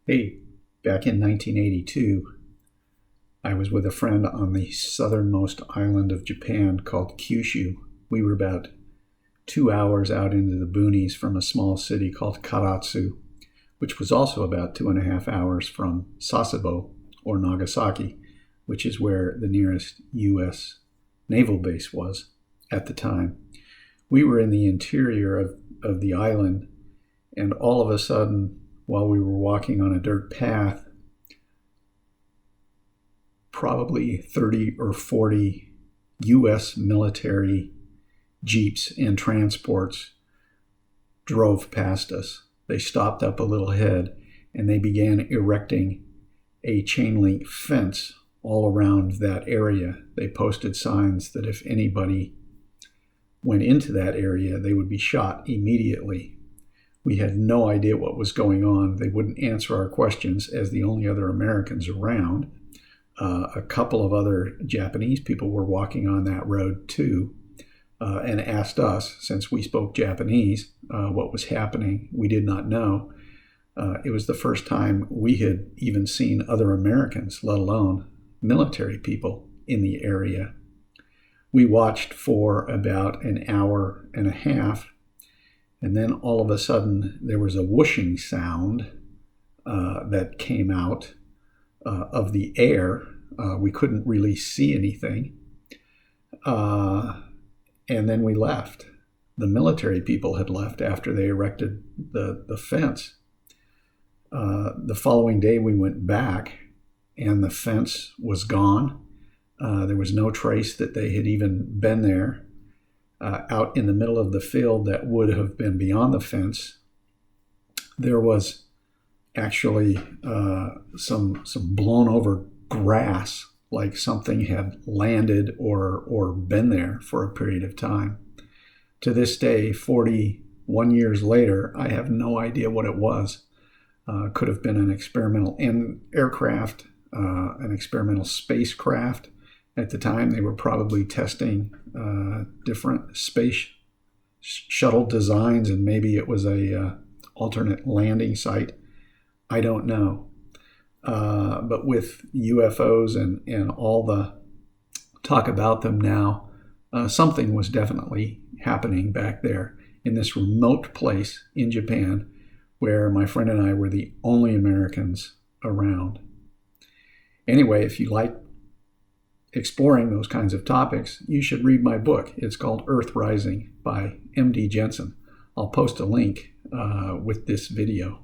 Hey, back in 1982, I was with a friend on the southernmost island of Japan called Kyushu. We were about 2 hours out into the boonies from a small city called Karatsu, which was also about 2.5 hours from Sasebo or Nagasaki, which is where the nearest U.S. naval base was at the time. We were in the interior of the island, and all of a sudden, while we were walking on a dirt path, probably 30 or 40 U.S. military jeeps and transports drove past us. They stopped up a little ahead and they began erecting a chain link fence all around that area. They posted signs that if anybody went into that area, they would be shot immediately. We had no idea what was going on. They wouldn't answer our questions as the only other Americans around. A couple of other Japanese people were walking on that road too, and asked us, since we spoke Japanese, what was happening. We did not know. It was the first time we had even seen other Americans, let alone military people in the area. We watched for about an hour and a half, and then all of a sudden there was a whooshing sound that came out of the air. We couldn't really see anything. And then we left. The military people had left after they erected the fence. The following day we went back and the fence was gone. There was no trace that they had even been there. Out in the middle of the field that would have been beyond the fence, there was actually some blown over grass, like something had landed or been there for a period of time. To this day, 41 years later, I have no idea what it was. Could have been an experimental aircraft, an experimental spacecraft. At the time, they were probably testing different space shuttle designs, and maybe it was a alternate landing site. I don't know. But with UFOs and all the talk about them now, something was definitely happening back there in this remote place in Japan where my friend and I were the only Americans around. Anyway, if you like exploring those kinds of topics, you should read my book. It's called Earth Rising by MD Jensen. I'll post a link with this video.